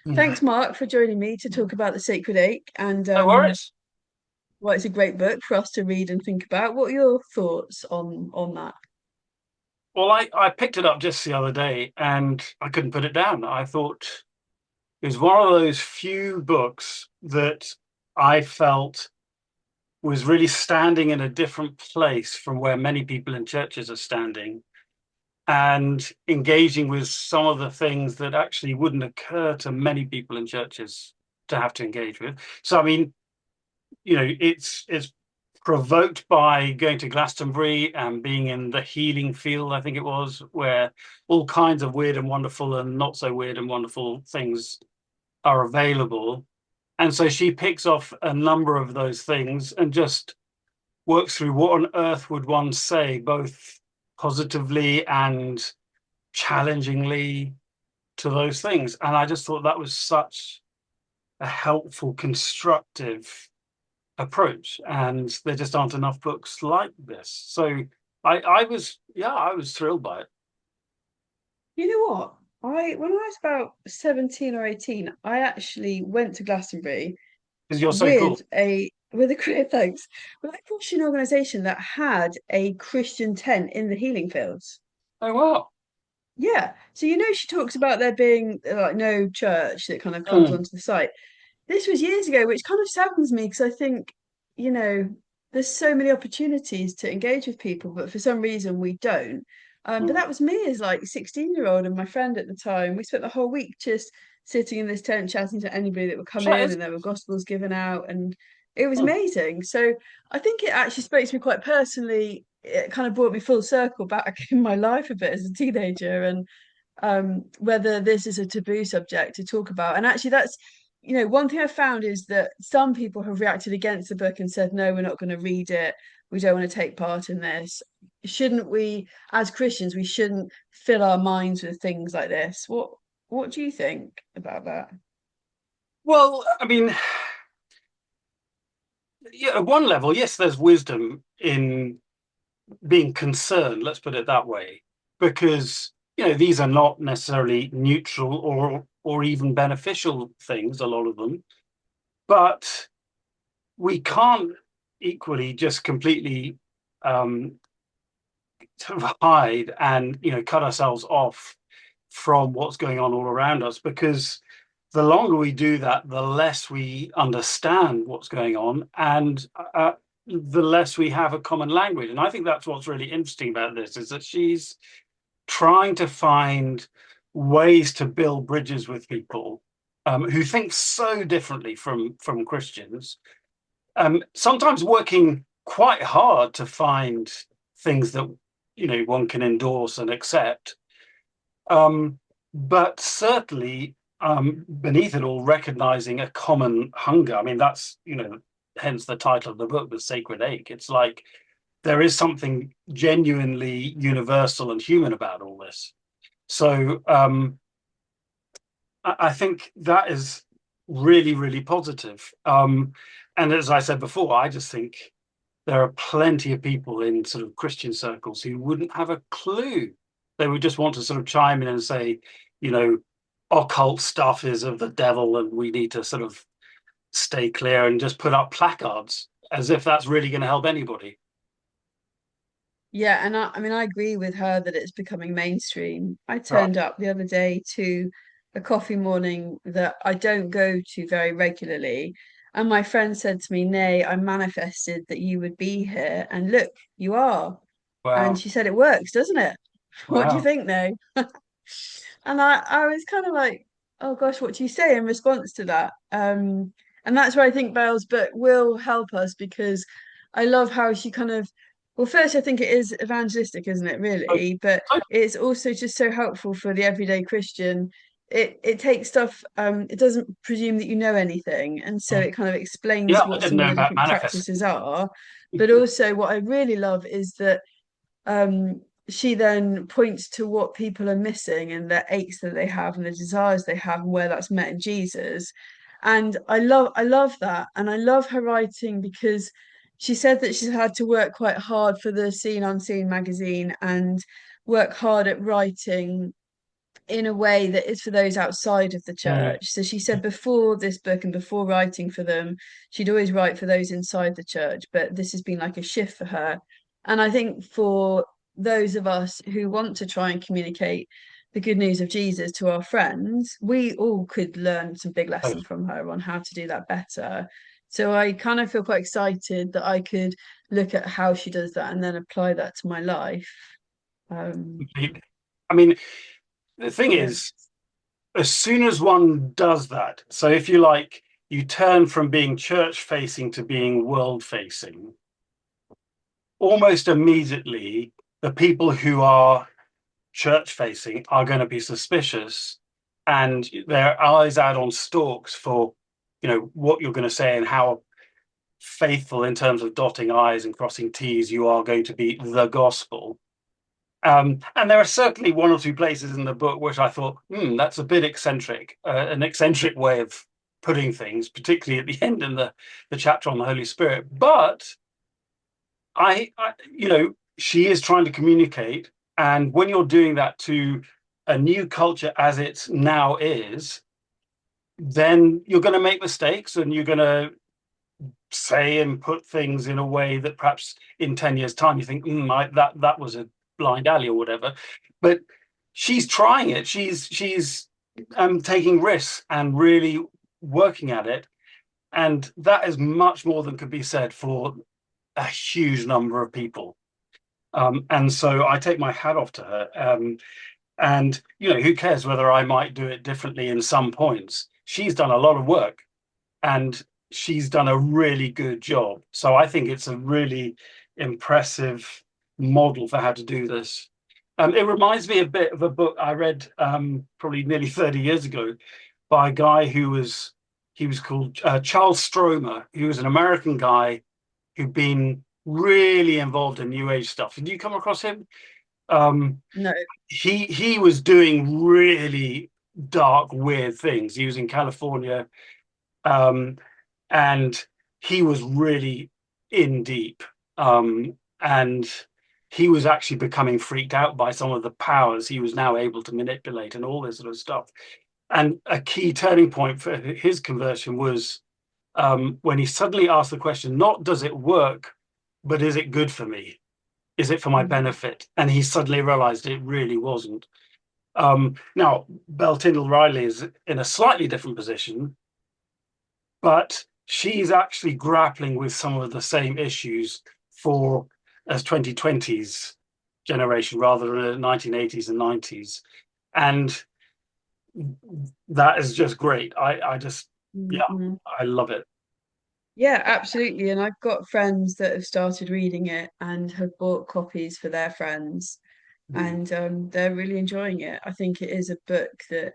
thanks, Mark, for joining me to talk about The Sacred Ache. And No worries. well, it's a great book for us to read and think about. What are your thoughts on that? Well, I picked it up just the other day and I couldn't put it down. I thought it was one of those few books that I felt was really standing in a different place from where many people in churches are standing and engaging with some of the things that actually wouldn't occur to many people in churches to have to engage with. So, I mean, it's provoked by going to Glastonbury and being in the healing field, I think it was, where all kinds of weird and wonderful and not so weird and wonderful things are available. And so she picks off a number of those things and just works through what on earth would one say, both positively and challengingly to those things. And I just thought that was such a helpful, constructive approach, and there just aren't enough books like this. So I was thrilled by it. You know what? When I was about 17 or 18, I actually went to Glastonbury Because you're so cool. with a career thanks with a Christian organization that had a Christian tent in the healing fields. Oh wow. Yeah. So she talks about there being like no church that kind of comes Mm, onto the site. This was years ago, which kind of saddens me because I think, you know, there's so many opportunities to engage with people, but for some reason we don't. But mm, that was me as like 16-year-old and my friend at the time. We spent the whole week just sitting in this tent chatting to anybody that would come that in, is, and there were gospels given out, and it was mm, amazing. So I think it actually spoke to me quite personally. It kind of brought me full circle back in my life a bit as a teenager, and whether this is a taboo subject to talk about. And actually, that's one thing I found is that some people have reacted against the book and said, no, we're not going to read it. We don't want to take part in this. Shouldn't we, as Christians, we shouldn't fill our minds with things like this? What do you think about that? well, I mean, yeah, at one level, yes, there's wisdom in being concerned, let's put it that way, because these are not necessarily neutral or even beneficial things, a lot of them, but we can't equally just completely um, sort of hide and cut ourselves off from what's going on all around us, because the longer we do that, the less we understand what's going on, and the less we have a common language. And I think that's what's really interesting about this, is that she's trying to find ways to build bridges with people who think so differently from Christians, sometimes working quite hard to find things that one can endorse and accept, um, but certainly beneath it all, recognizing a common hunger. I mean, that's hence the title of the book, The Sacred Ache. It's like there is something genuinely universal and human about all this. So I think that is really, really positive. And as I said before, I just think there are plenty of people in sort of Christian circles who wouldn't have a clue. They would just want to sort of chime in and say, you know, occult stuff is of the devil and we need to sort of stay clear, and just put up placards as if that's really going to help anybody. Yeah, and I mean, I agree with her that it's becoming mainstream. I Right. turned up the other day to a coffee morning that I don't go to very regularly, and my friend said to me, Nay, I manifested that you would be here, and look, you are. And Wow. she said, it works, doesn't it? What do you Wow. think, Nay? And I was kind of like, oh gosh, what do you say in response to that? And that's where I think Belle's book will help us because I love how she kind of, well, first I think it is evangelistic, isn't it, Oh, really? But oh, it's also just so helpful for the everyday Christian. It takes stuff, it doesn't presume that you know anything, and so mm. it kind of explains Yeah, I what didn't some of know the about different manifesting. practices are. But also what I really love is that um, she then points to what people are missing and the aches that they have and the desires they have and where that's met in Jesus. And I love that. And I love her writing because she said that she's had to work quite hard for the Seen Unseen magazine and work hard at writing in a way that is for those outside of the Mm. church. So she said before this book and before writing for them, she'd always write for those inside the church, but this has been like a shift for her. And I think for those of us who want to try and communicate the good news of Jesus to our friends, we all could learn some big lessons from her on how to do that better. So I kind of feel quite excited that I could look at how she does that and then apply that to my life. Um, I mean, the thing yeah. is, as soon as one does that, so if you like, you turn from being church facing to being world facing, almost immediately, the people who are church facing are going to be suspicious and their eyes out on stalks for, what you're going to say and how faithful in terms of dotting I's and crossing T's you are going to be the gospel. And there are certainly one or two places in the book which I thought, that's a bit eccentric, an eccentric way of putting things, particularly at the end in the chapter on the Holy Spirit. But she is trying to communicate. And when you're doing that to a new culture as it now is, then you're going to make mistakes and you're going to say and put things in a way that perhaps in 10 years' time you think, that was a blind alley or whatever. But she's trying it. She's taking risks and really working at it. And that is much more than could be said for a huge number of people. And so I take my hat off to her. And, who cares whether I might do it differently in some points? She's done a lot of work and she's done a really good job. So I think it's a really impressive model for how to do this. It reminds me a bit of a book I read probably nearly 30 years ago by a guy he was called Charles Stromer. He was an American guy who'd been really involved in New Age stuff. Did you come across him? Um, No. he was doing really dark, weird things. He was in California, um, and he was really in deep. And he was actually becoming freaked out by some of the powers he was now able to manipulate and all this sort of stuff. And a key turning point for his conversion was when he suddenly asked the question, not does it work, but is it good for me? Is it for my Mhm. benefit? And he suddenly realized it really wasn't. Now, Belle Tindall Riley is in a slightly different position, but she's actually grappling with some of the same issues for as 2020s generation rather than the 1980s and 90s. And that is just great. I just, yeah, Mhm. I love it. Yeah, absolutely. And I've got friends that have started reading it and have bought copies for their friends, Mm. and they're really enjoying it. I think it is a book that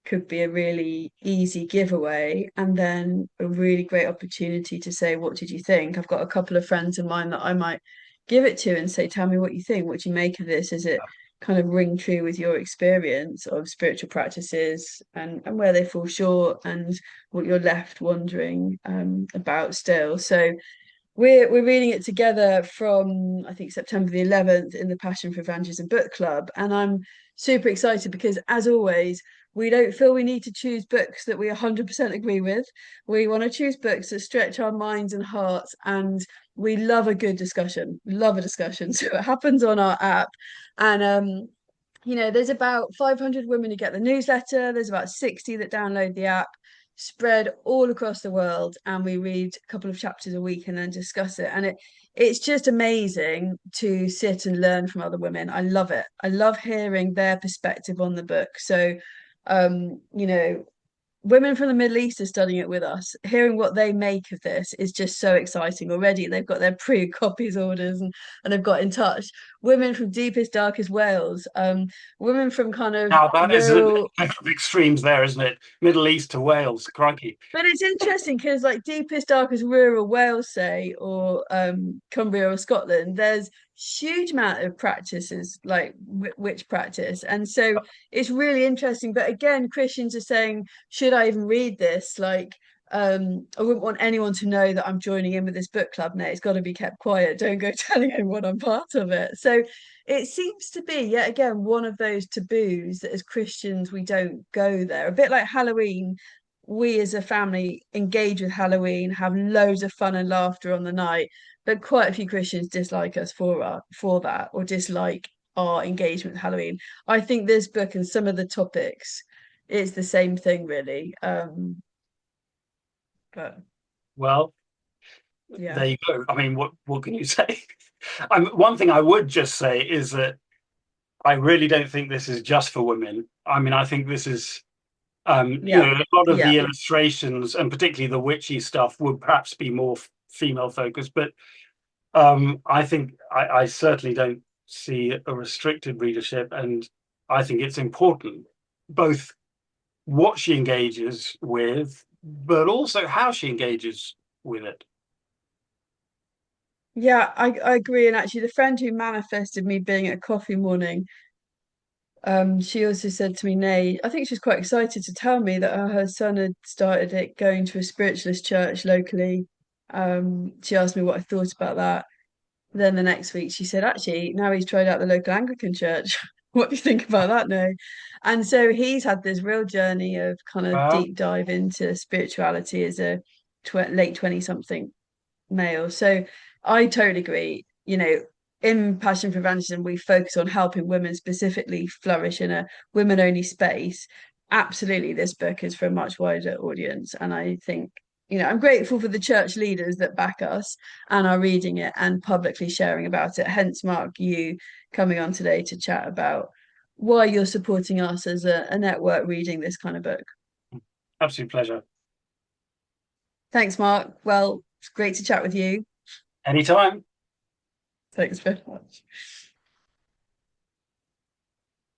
could be a really easy giveaway and then a really great opportunity to say, what did you think? I've got a couple of friends of mine that I might give it to and say, tell me what you think. What do you make of this? Is it kind of ring true with your experience of spiritual practices and where they fall short and what you're left wondering about still? So we're reading it together from I think September the 11th in the Passion for Evangelism book club, and I'm super excited because as always we don't feel we need to choose books that we 100% agree with. We want to choose books that stretch our minds and hearts, and we love a good discussion, love a discussion. So it happens on our app, and there's about 500 women who get the newsletter. There's about 60 that download the app, spread all across the world, and we read a couple of chapters a week and then discuss it. And it's just amazing to sit and learn from other women. I love it. I love hearing their perspective on the book. So, um, you know, women from the Middle East are studying it with us. Hearing what they make of this is just so exciting already. They've got their pre-copies orders and they've got in touch. Women from deepest, darkest Wales, women from kind of Now that is an rural. extremes there, isn't it? Middle East to Wales, crikey. But it's interesting because, like, deepest, darkest rural Wales, say, or Cumbria or Scotland, there's huge amount of practices like witch practice, and so it's really interesting. But again, Christians are saying, should I even read this? Like, I wouldn't want anyone to know that I'm joining in with this book club now. It's got to be kept quiet. Don't go telling anyone I'm part of it. So it seems to be yet again one of those taboos that as Christians we don't go there. A bit like Halloween, we as a family engage with Halloween, have loads of fun and laughter on the night, but quite a few Christians dislike us for that, or dislike our engagement with Halloween. I think this book and some of the topics it's the same thing really. But Well, yeah. there you go. I mean, what can you say? One thing I would just say is that I really don't think this is just for women. I mean, I think this is, Yeah. a lot of Yeah. the illustrations and particularly the witchy stuff would perhaps be more female focused, but I think I certainly don't see a restricted readership, and I think it's important both what she engages with, but also how she engages with it. Yeah, I agree. And actually the friend who manifested me being at a coffee morning, she also said to me, Nay, I think she was quite excited to tell me that her son had started it going to a spiritualist church locally. She asked me what I thought about that. Then the next week she said, actually, now he's tried out the local Anglican church. What do you think about that now? And so he's had this real journey of kind of Well, deep dive into spirituality as a late 20 something male. So I totally agree. In Passion for Evangelism, we focus on helping women specifically flourish in a women only space. Absolutely, this book is for a much wider audience. And I think, I'm grateful for the church leaders that back us and are reading it and publicly sharing about it. Hence, Mark, you coming on today to chat about why you're supporting us as a network reading this kind of book. absolute pleasure. Thanks, Mark. Well, it's great to chat with you. Anytime. Thanks very much.